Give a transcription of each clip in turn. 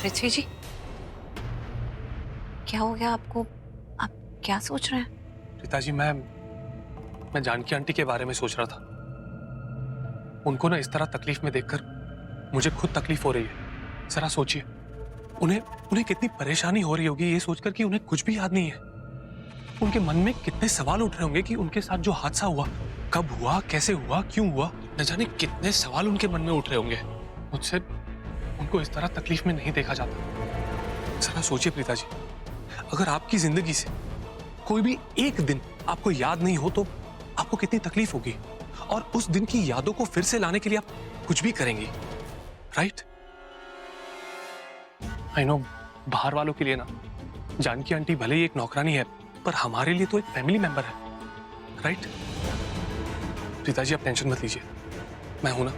पृथ्वी जी, क्या हो गया आपको? आप क्या सोच रहे हैं? पिताजी, मैं जानकी आंटी के बारे में सोच रहा था। उनको ना इस तरह तकलीफ में देखकर मुझे खुद तकलीफ हो रही है। जरा सोचिए, उन्हें कितनी परेशानी हो रही होगी ये सोचकर कि उन्हें कुछ भी याद नहीं है। उनके मन में कितने सवाल उठ रहे होंगे कि उनके साथ जो हादसा हुआ, कब हुआ, कैसे हुआ, क्यों हुआ, न जाने कितने सवाल उनके मन में उठ रहे होंगे। मुझसे उनको इस तरह तकलीफ में नहीं देखा जाता। जरा सोचिए पिताजी, अगर आपकी जिंदगी से कोई भी एक दिन आपको याद नहीं हो तो आपको कितनी तकलीफ होगी, और उस दिन की यादों को फिर से लाने के लिए आप कुछ भी करेंगी, राइट? आई नो, बाहर वालों के लिए ना जानकी आंटी भले ही एक नौकरानी है, पर हमारे लिए तो एक फैमिली मेंबर है, राइट? पिताजी, आप टेंशन मत लीजिए, मैं हूं ना।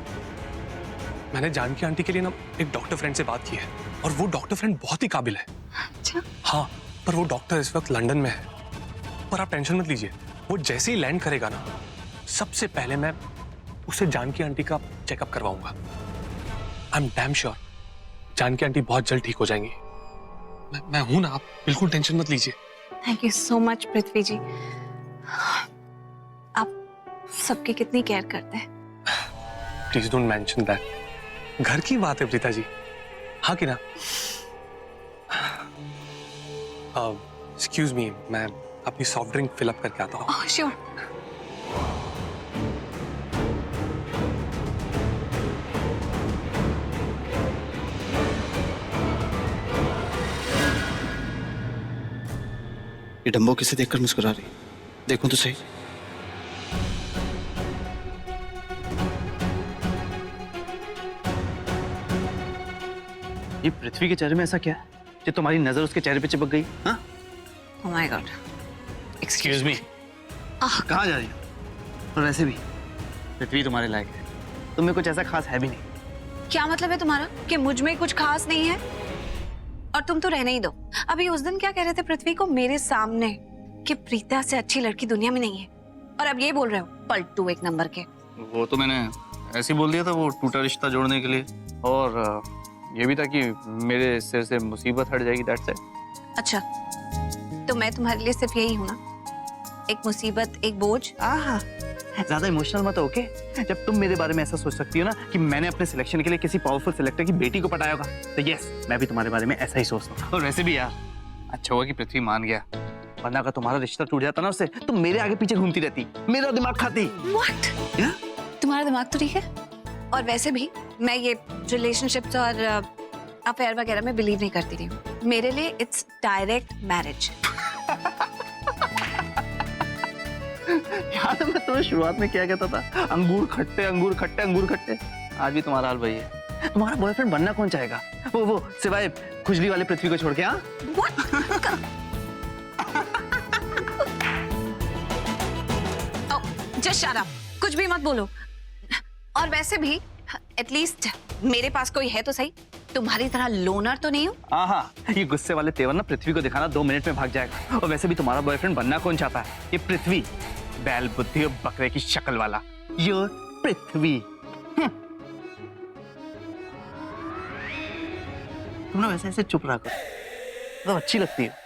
मैंने जानकी आंटी के लिए ना एक डॉक्टर फ्रेंड से बात की है, और वो डॉक्टर फ्रेंड बहुत ही काबिल है। अच्छा। हाँ, पर वो डॉक्टर इस वक्त लंदन में है। पर आप टेंशन मत लीजिए, वो जैसे ही लैंड करेगा ना, सबसे पहले मैं उसे जानकी आंटी का चेकअप करवाऊंगा। I am damn sure Janaki aunty बहुत जल्द ठीक हो जाएंगी। मैं हूं ना, आप बिल्कुल टेंशन मत लीजिए। थैंक यू सो मच पृथ्वी जी, आप सबकी कितनी केयर करते हैं। Please don't mention that. घर की बात है प्रीता जी, हाँ कि ना? एक्सक्यूज मी, मैं अपनी सॉफ्ट ड्रिंक फिल अप करके आता हूँ। श्योर। ये डम्बो किसे देखकर मुस्कुरा रही? देखूं तो सही। ये पृथ्वी के चेहरे में ऐसा क्या है जो तुम्हारी नजर उसके चेहरे पे चिपक गई? हाँ? Oh my God, excuse me, कहाँ जा रही हो? और वैसे भी पृथ्वी तुम्हारे लायक है, तुम में कुछ ऐसा खास है भी नहीं। क्या मतलब है तुम्हारा कि मुझ में कुछ खास नहीं है? और तुम तो रहने ही दो। अभी उस दिन क्या कह रहे थे पृथ्वी को मेरे सामने कि प्रीता से अच्छी लड़की दुनिया में नहीं है, और अब ये बोल रहे हो पलटू एक नंबर के। वो तो मैंने ऐसे ही बोल दिया था, वो टूटा रिश्ता जोड़ने के लिए, और ये भी था कि मेरे सिर से मुसीबत हट जाएगी, दैट्स इट। अच्छा, तो मैं तुम्हारे लिए सिर्फ यही हूं ना, एक मुसीबत, एक बोझ। आहा, ज्यादा इमोशनल मत हो, ओके? जब तुम मेरे बारे में ऐसा सोच सकती हो ना कि मैंने अपने सिलेक्शन के लिए किसी पावरफुल सिलेक्टर की बेटी को पटाया होगा, तो यस, मैं भी तुम्हारे बारे में ऐसा ही सोचता हूँ। और वैसे भी यार, अच्छा हुआ कि पृथ्वी मान गया, वरना अगर तुम्हारा रिश्ता टूट जाता ना उससे, तो मेरे आगे पीछे घूमती रहती, मेरा दिमाग खाती। What? तुम्हारा दिमाग तो ठीक है। और वैसे भी मैं ये रिलेशनशिप्स और अफेयर वगैरह में बिलीव नहीं करती रही हूँ। मेरे लिए इट्स डायरेक्ट मैरिज। यार, मैं तुम्हें शुरुआत में क्या कहता था? अंगूर खट्टे, अंगूर खट्टे, अंगूर खट्टे। आज भी तुम्हारा हाल वही है। तुम्हारा बॉयफ्रेंड बनना कौन चाहेगा? वो सिवाय खुजली वाले पृथ्वी को छोड़ के। हाँ, जस्ट शट अप, कुछ भी मत बोलो। और वैसे भी एटलीस्ट मेरे पास कोई है तो सही, तुम्हारी तरह लोनर तो नहीं हूँ। हाँ, ये गुस्से वाले तेवर ना पृथ्वी को दिखाना 2 मिनट में भाग जाएगा। और वैसे भी तुम्हारा बॉयफ्रेंड बनना कौन चाहता है? ये पृथ्वी, बैल बुद्धि और बकरे की शक्ल वाला ये पृथ्वी। तुम ना वैसे ऐसे चुप रहा करो, तो अच्छी लगती है।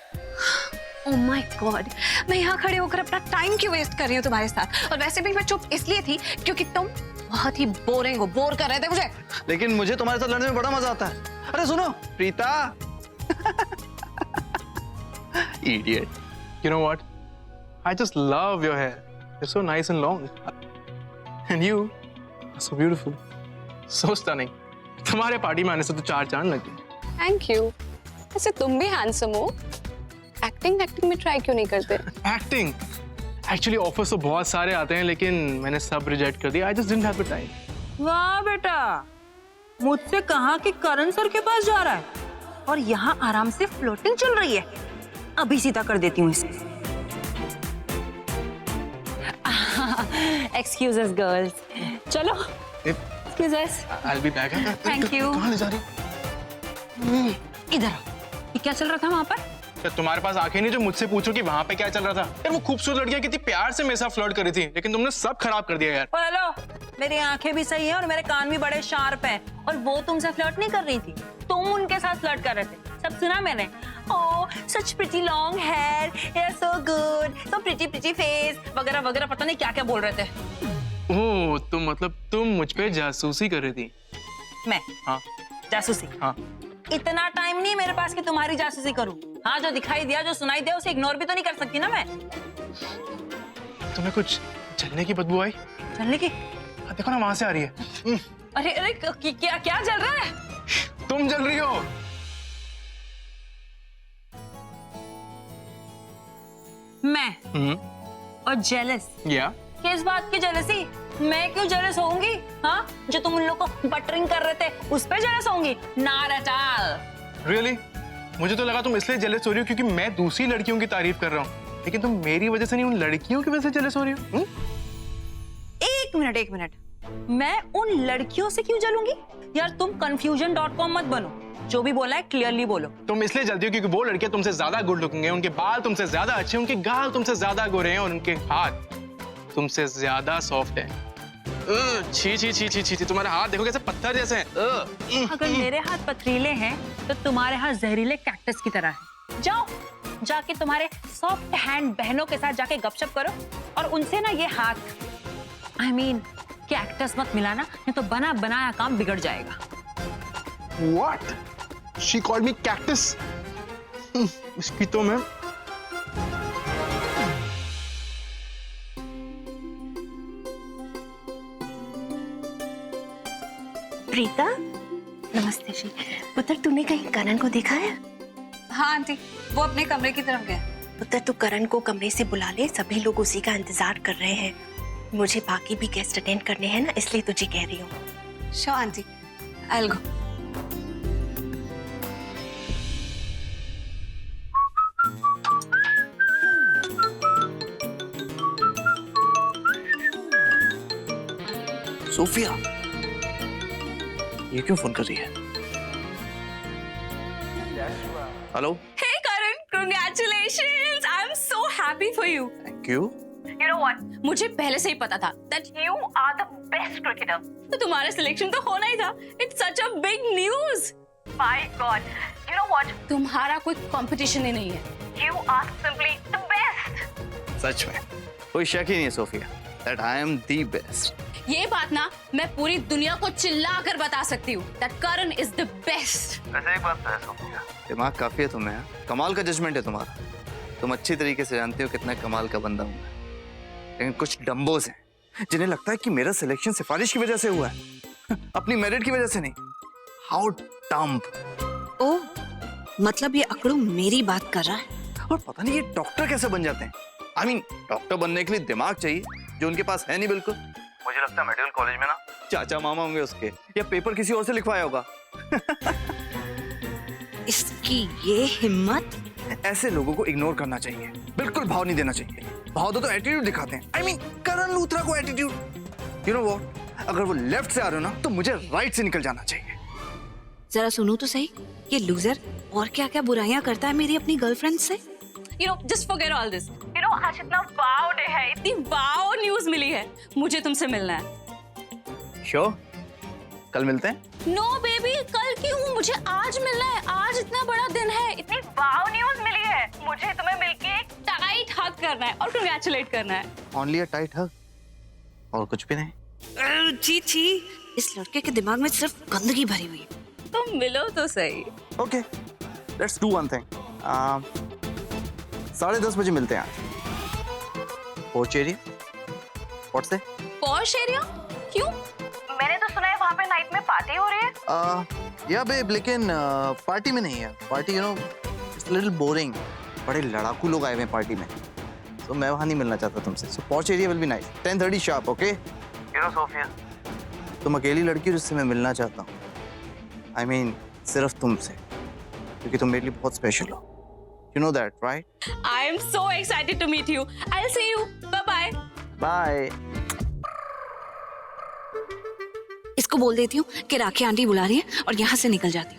ओह माय गॉड, मैं यहाँ खड़े होकर अपना टाइम क्यों वेस्ट कर रही हूँ तुम्हारे साथ? और वैसे भी मैं चुप इसलिए थी क्योंकि तुम बहुत ही बोरिंग हो, बोर कर रहे थे मुझे। लेकिन मुझे तुम्हारे साथ लड़ने में बड़ा मजा आता है। अरे सुनो Preeta. Idiot. You know what? I just love your hair. It's so nice and long. And you are so beautiful. So stunning. तुम्हारे पार्टी में आने से तो 4 चांद लग गए। Thank you. वैसे तुम भी हैंडसम हो, एक्टिंग में ट्राई क्यों नहीं करते? एक्टिंग एक्चुअली ऑफर्स तो बहुत सारे आते हैं, लेकिन मैंने सब रिजेक्ट कर दिया। I just didn't have the time. वाह बेटा, मुझसे कहाँ कि करण सर के पास जा रहा है और यहाँ आराम से फ्लोटिंग चल रही है। अभी सीधा कर देती हूँ इसे। एक्सक्यूज अस गर्ल्स, चलो। Excuse us. I'll be back. Thank you. कहाँ ले जा रही हो? इधर आओ। ये क्या चल रहा था वहाँ पर? क्या तुम्हारे पास आंखें नहीं जो मुझसे पूछो कि वहाँ पे क्या चल रहा था? यार, वो खूबसूरत लड़कियां कितनी प्यार से मेरे साथ फ्लर्ट कर रही थी, लेकिन तुमने सब खराब कर दिया यार। हेलो, मेरी आंखें भी सही है और मेरे कान भी बड़े शार्प हैं। और वो तुमसे फ्लर्ट नहीं कर रही थी, तुम उनके साथ फ्लर्ट कर रहे थे। सब सुना मैंने। Oh such pretty long hair, you are so good, so pretty face वगैरह वगैरह, पता नहीं क्या क्या बोल रहे थे। ओह तो मतलब तुम मुझ पे जासूसी कर रही थी? मैं? हाँ जासूसी? हाँ। इतना टाइम नहीं मेरे पास कि तुम्हारी जासूसी करूं। हाँ, जो दिखाई दिया, जो सुनाई दिया, उसे इग्नोर भी तो नहीं कर सकती ना मैं। तुम्हें कुछ जलने की बदबू आई? चलने की? हाँ, देखो ना वहां से आ रही है। अरे अरे क्या क्या जल रहा है? तुम जल रही हो। मैं? और जेलस? या किस बात की जेलसी? मैं क्यों जेलस होऊंगी? हाँ, जो तुम उन लोग को बटरिंग कर रहे थे उस पे जेलस होंगी? Not at all. रियली? मुझे तो लगा तुम इसलिए जेलस हो रही हो क्योंकि मैं दूसरी लड़कियों की तारीफ कर रहा हूँ, लेकिन तुम मेरी वजह से नहीं, उन लड़कियों की वजह से जेलस हो रही हो। एक मिनट, मैं उन लड़कियों से क्यों जलूंगी? यार तुम confusion.com मत बनो, जो भी बोला है क्लियरली बोलो। तुम इसलिए जलती हो क्योंकि वो लड़कियां तुमसे ज्यादा गुड लुकिंग है, उनके बाल तुमसे ज्यादा अच्छे, उनके गाल तुमसे ज्यादा गोरे हैं और उनके हाथ तुमसे ज्यादा सॉफ्ट है। छी छी छी छी छी, तुम्हारे हाथ देखो कैसे पत्थर जैसे हैं। अगर मेरे हाथ पथरीले हैं तो तुम्हारे हाथ जहरीले कैक्टस की तरह हैं। जाओ जाके तुम्हारे सॉफ्ट हैंड बहनों के साथ जाके गपशप करो और उनसे ना ये हाथ कैक्टस मत मिलाना, नहीं तो बना बनाया काम बिगड़ जाएगा। What? She called me cactus. इसकी तो मैं प्रीता, नमस्ते जी। पुत्र, तूने कहीं करण को देखा है? हाँ आंटी, वो अपने कमरे की तरफ गया। पुत्र, तू करण को कमरे से बुला ले, सभी लोग उसी का इंतजार कर रहे हैं। मुझे बाकी भी गेस्ट अटेंड करने हैं ना, इसलिए तुझे कह रही हूँ। Sure aunty, I will go. Sophia, ये क्यों फोन कर रही है? Hello. Hey Karan, congratulations! I'm so happy for you. Thank you. You know what? मुझे पहले से ही पता था that you are the best cricketer. तो तुम्हारा सिलेक्शन तो होना ही था. It's such a big news. My God, you know what? तुम्हारा कोई कंपटीशन ही नहीं है. You are simply the best. सच में कोई शक ही नहीं है Sophia, that I am the best. ये बात ना मैं पूरी दुनिया को चिल्ला कर बता सकती हूँ that Karan is the best. वैसे एक बात तो है सोफिया, दिमाग काफी है तुम्हें, कमाल का जजमेंट है तुम्हारा। तुम अच्छी तरीके से जानते हो कितना कमाल का बंदा हूँ मैं। लेकिन कुछ डम्बोस हैं जिन्हें लगता है कि मेरा सिलेक्शन सिफारिश की वजह से हुआ है, अपनी मेरिट की वजह से नहीं। How dumb. ओह, मतलब ये अकड़ू मेरी बात कर रहा है। और पता नहीं ये डॉक्टर कैसे बन जाते हैं। I mean, डॉक्टर बनने के लिए दिमाग चाहिए जो उनके पास है नहीं बिल्कुल। मुझे लगता है मेडिकल कॉलेज में ना चाचा मामा होंगे उसके, या पेपर किसी और से लिखवाया होगा। इसकी ये हिम्मत। ऐसे लोगों को इग्नोर करना चाहिए, बिल्कुल भाव नहीं देना चाहिए। भाव दो तो एटीट्यूड दिखाते हैं। I mean, करण लूथरा को एटीट्यूड। You know what? अगर वो लेफ्ट से आ रहे हो ना तो मुझे राइट से निकल जाना चाहिए। जरा सुनो तो सही, ये लूजर और क्या क्या बुराइयां करता है मेरी अपनी गर्लफ्रेंड से। You know, just forget all this. You know, आज इतना वाव डे है, इतनी वाव न्यूज़ मिली है, मुझे तुमसे मिलना है। श्योर, कल मिलते हैं। No baby, कल क्यों? मुझे आज मिलना है। आज इतना बड़ा दिन है, इतनी वाव न्यूज़ मिली है, मुझे तुम्हें मिलके एक टाइट हग करना है और कांग्रेचुलेट करना है। ओनली अ टाइट हग, और कुछ भी नहीं। जी जी, इस लड़के के दिमाग में सिर्फ गंदगी भरी हुई है। तुम मिलो तो सही। Okay, let's do one thing. 10:30 बजे मिलते हैं आज। पोर्च एरिया, व्हाट से? Posh area? क्यों? मैंने तो सुना है वहाँ पे नाइट में पार्टी हो रही है। या बेब, लेकिन पार्टी में नहीं है। Party you know it's little boring. बड़े लड़ाकू लोग आए हुए हैं पार्टी में, तो मैं वहाँ नहीं मिलना चाहता तुमसे। So porch area will be nice. 10:30 sharp, okay? You know Sophia, तुम अकेली लड़की हो जिससे मैं मिलना चाहता हूँ। आई मीन सिर्फ तुमसे, क्योंकि तुम मेरे लिए बहुत स्पेशल हो। You know that, right? I am so excited to meet you. I'll see you. Bye bye. Bye. इसको बोल देती हूँ कि राखी आंटी बुला रही है और यहाँ से निकल जाती हूँ।